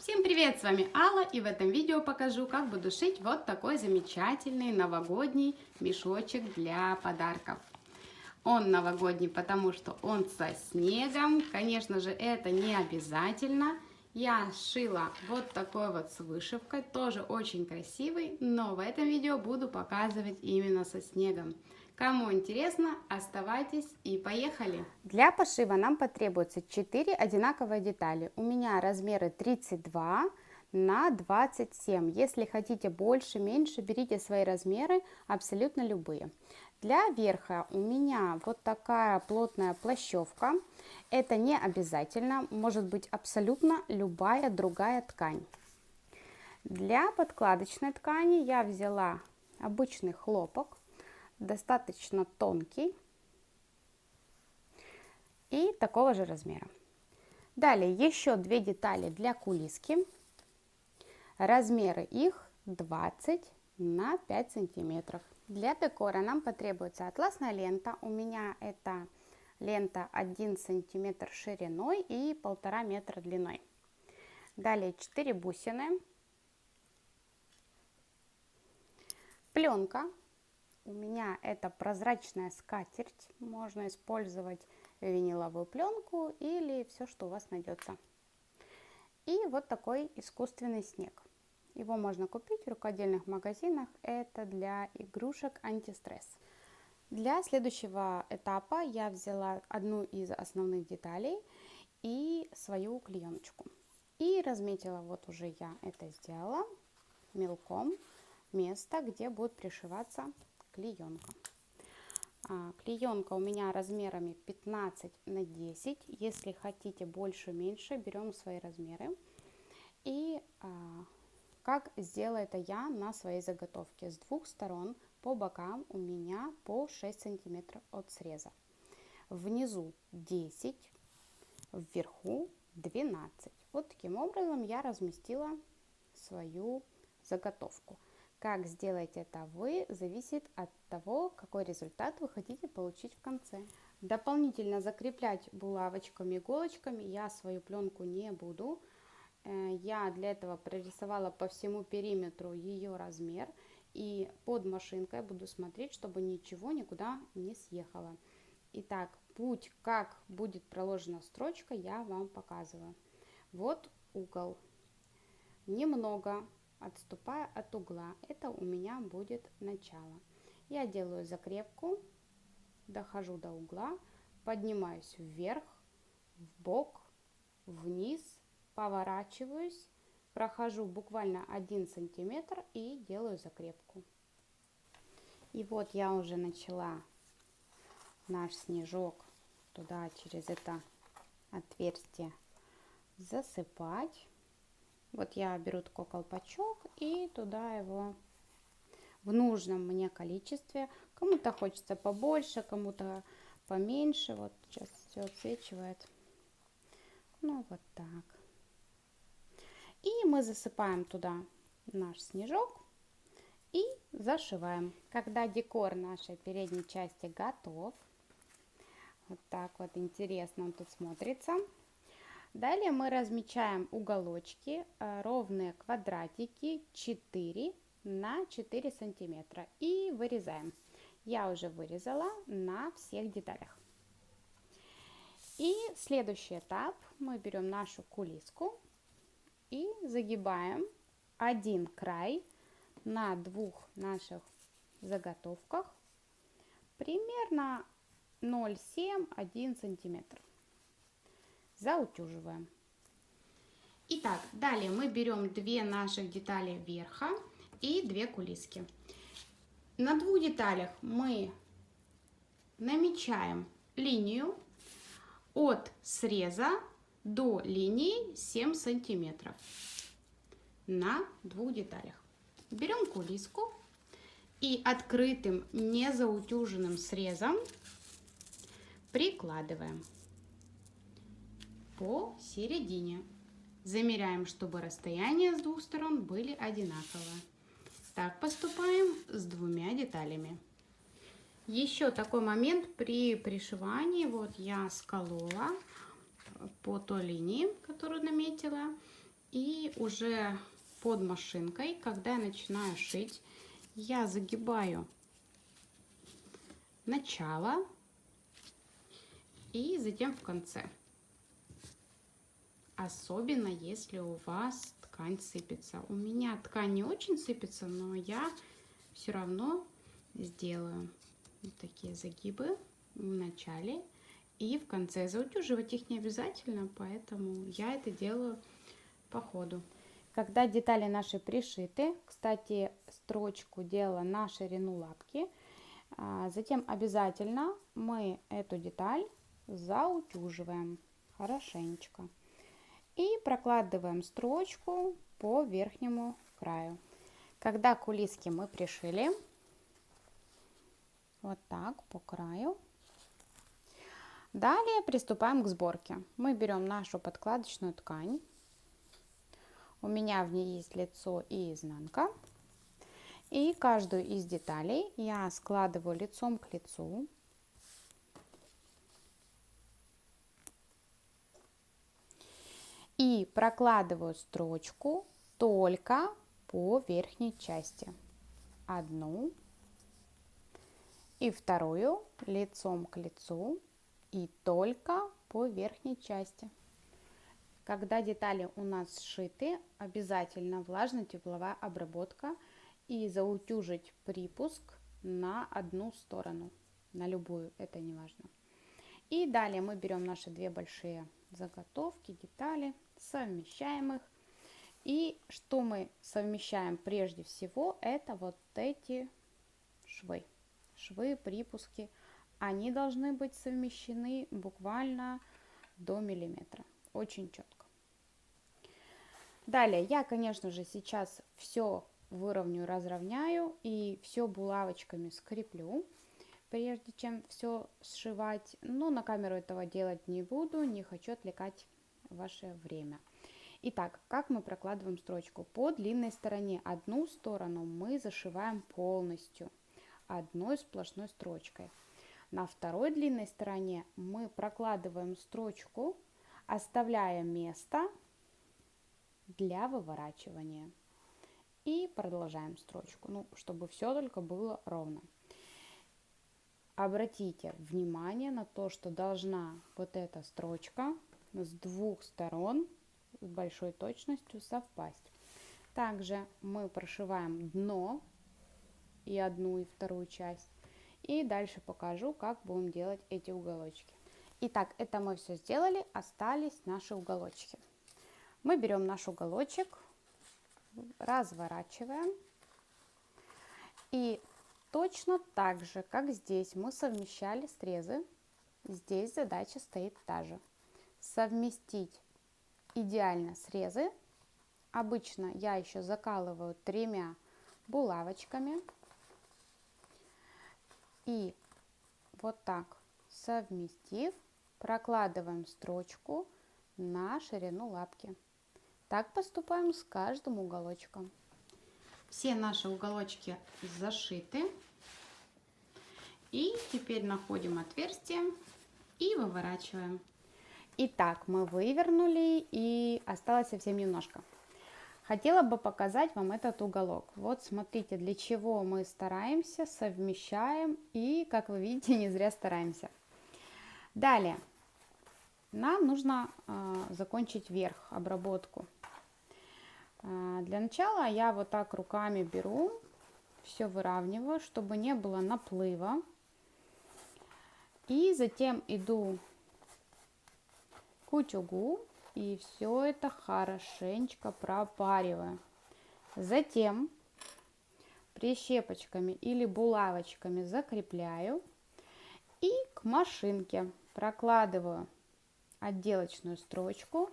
Всем привет, с вами Алла, и в этом видео покажу, как буду шить вот такой замечательный новогодний мешочек для подарков. Он новогодний, потому что он со снегом, конечно же, это не обязательно. Я шила вот такой вот с вышивкой, тоже очень красивый, но в этом видео буду показывать именно со снегом. Кому интересно, оставайтесь и поехали! Для пошива нам потребуется 4 одинаковые детали. У меня размеры 32 на 27. Если хотите больше, меньше, берите свои размеры, абсолютно любые. Для верха у меня вот такая плотная плащевка. Это не обязательно, может быть абсолютно любая другая ткань. Для подкладочной ткани я взяла обычный хлопок, достаточно тонкий и такого же размера. Далее еще две детали для кулиски. Размеры их 20 на 5 сантиметров. Для декора нам потребуется атласная лента. У меня это лента 1 сантиметр шириной и 1,5 метра длиной. Далее 4 бусины. Пленка. У меня это прозрачная скатерть. Можно использовать виниловую пленку или все, что у вас найдется. И вот такой искусственный снег. Его можно купить в рукодельных магазинах. Это для игрушек антистресс. Для следующего этапа я взяла одну из основных деталей и свою клееночку. И разметила, вот уже я это сделала, мелком место, где будет пришиваться клеенка. Клеенка у меня размерами 15 на 10. Если хотите больше, меньше, берем свои размеры. И как сделала это я на своей заготовке. С двух сторон по бокам у меня по 6 сантиметров от среза. Внизу 10, вверху 12. Вот таким образом я разместила свою заготовку. Как сделать это вы, зависит от того, какой результат вы хотите получить в конце. Дополнительно закреплять булавочками, иголочками я свою пленку не буду. Я для этого прорисовала по всему периметру ее размер. И под машинкой буду смотреть, чтобы ничего никуда не съехало. Итак, путь, как будет проложена строчка, я вам показываю. Вот угол. Немного отступая от угла, это у меня будет начало. Я делаю закрепку, дохожу до угла, поднимаюсь вверх, в бок, вниз, поворачиваюсь, прохожу буквально 1 сантиметр и делаю закрепку. И вот я уже начала наш снежок туда через это отверстие засыпать. Вот я беру такой колпачок и туда его в нужном мне количестве. Кому-то хочется побольше, кому-то поменьше. Вот сейчас все отсвечивает. Ну вот так. И мы засыпаем туда наш снежок и зашиваем. Когда декор нашей передней части готов, вот так вот интересно он тут смотрится. Далее мы размечаем уголочки, ровные квадратики 4 на 4 сантиметра и вырезаем. Я уже вырезала на всех деталях. И следующий этап. Мы берем нашу кулиску и загибаем один край на двух наших заготовках примерно 0,7-1 сантиметр. Заутюживаем. Итак, далее мы берем две наших детали верха и две кулиски. На двух деталях мы намечаем линию от среза до линии 7 сантиметров на двух деталях. Берем кулиску и открытым незаутюженным срезом прикладываем по середине. Замеряем, чтобы расстояния с двух сторон были одинаковые. Так поступаем с двумя деталями. Еще такой момент при пришивании. Вот я сколола по той линии, которую наметила. И уже под машинкой, когда я начинаю шить, я загибаю начало и затем в конце. Особенно если у вас ткань сыпется. У меня ткань не очень сыпется, но я все равно сделаю вот такие загибы в начале и в конце. Заутюживать их не обязательно, поэтому я это делаю по ходу. Когда детали наши пришиты, кстати, строчку делала на ширину лапки, затем обязательно мы эту деталь заутюживаем хорошенечко и прокладываем строчку по верхнему краю. Когда кулиски мы пришили, вот так по краю, далее приступаем к сборке. Мы берем нашу подкладочную ткань. У меня в ней есть лицо и изнанка. И каждую из деталей я складываю лицом к лицу. И прокладываю строчку только по верхней части. Одну и вторую лицом к лицу и только по верхней части. Когда детали у нас сшиты, обязательно влажно-тепловая обработка и заутюжить припуск на одну сторону, на любую, это не важно. И далее мы берем наши две большие заготовки, детали, совмещаем их. И что мы совмещаем прежде всего, это вот эти швы. Швы, припуски, они должны быть совмещены буквально до миллиметра. Очень четко. Далее я, конечно же, сейчас все выровню, разровняю и все булавочками скреплю, прежде чем все сшивать. Но на камеру этого делать не буду, не хочу отвлекать ваше время. Итак, как мы прокладываем строчку? По длинной стороне одну сторону мы зашиваем полностью одной сплошной строчкой. На второй длинной стороне мы прокладываем строчку, оставляя место для выворачивания. И продолжаем строчку, чтобы все только было ровно. Обратите внимание на то, что должна вот эта строчка с двух сторон с большой точностью совпасть. Также мы прошиваем дно и одну, и вторую часть. И дальше покажу, как будем делать эти уголочки. Итак, это мы все сделали, остались наши уголочки. Мы берем наш уголочек, разворачиваем. И точно так же, как здесь мы совмещали срезы, здесь задача стоит та же. Совместить идеально срезы. Обычно я еще закалываю 3 булавочками. И вот так совместив, прокладываем строчку на ширину лапки. Так поступаем с каждым уголочком. Все наши уголочки зашиты. И теперь находим отверстие и выворачиваем. Итак, мы вывернули и осталось совсем немножко. Хотела бы показать вам этот уголок. Вот смотрите, для чего мы стараемся, совмещаем и, как вы видите, не зря стараемся. Далее, нам нужно закончить верх, обработку. Для начала я вот так руками беру, все выравниваю, чтобы не было наплыва. И затем иду к утюгу и все это хорошенечко пропариваю. Затем прищепочками или булавочками закрепляю и к машинке прокладываю отделочную строчку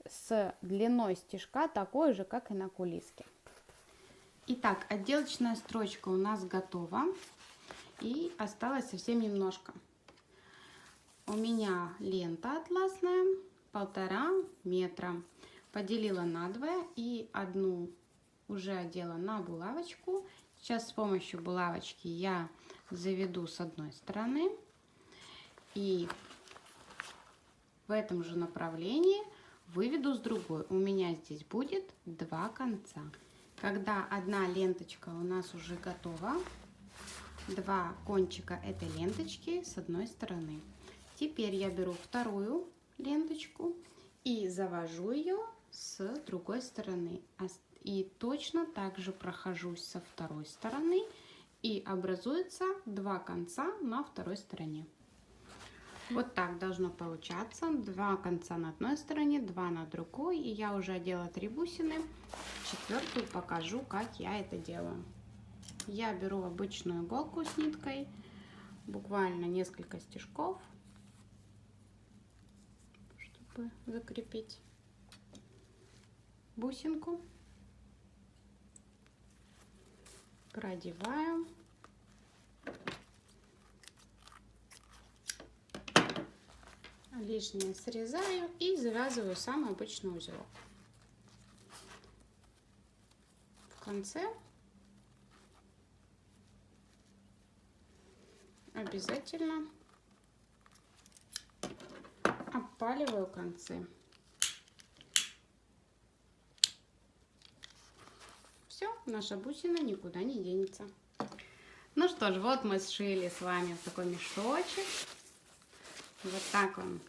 с длиной стежка такой же, как и на кулиске. Итак, отделочная строчка у нас готова и осталось совсем немножко. У меня лента атласная 1,5 метра. Поделила надвое и одну уже одела на булавочку. Сейчас с помощью булавочки я заведу с одной стороны и в этом же направлении выведу с другой. У меня здесь будет 2 конца. Когда одна ленточка у нас уже готова, 2 кончика этой ленточки с одной стороны. Теперь я беру вторую ленточку и завожу ее с другой стороны. И точно так же прохожусь со второй стороны. И образуется 2 конца на второй стороне. Вот так должно получаться. 2 конца на одной стороне, 2 на другой. И я уже одела 3 бусины. 4-ю покажу, как я это делаю. Я беру обычную иголку с ниткой. Буквально несколько стежков, чтобы закрепить бусинку. Продеваю. Лишнее срезаю и завязываю самый обычный узелок. В конце обязательно опаливаю концы. Все, наша бусина никуда не денется. Ну что ж, вот мы сшили с вами такой мешочек. Вот так он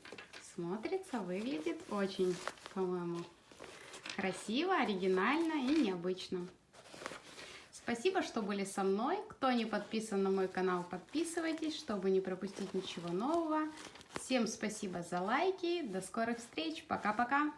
смотрится, выглядит очень, по-моему, красиво, оригинально и необычно. Спасибо, что были со мной. Кто не подписан на мой канал, подписывайтесь, чтобы не пропустить ничего нового. Всем спасибо за лайки. До скорых встреч. Пока-пока.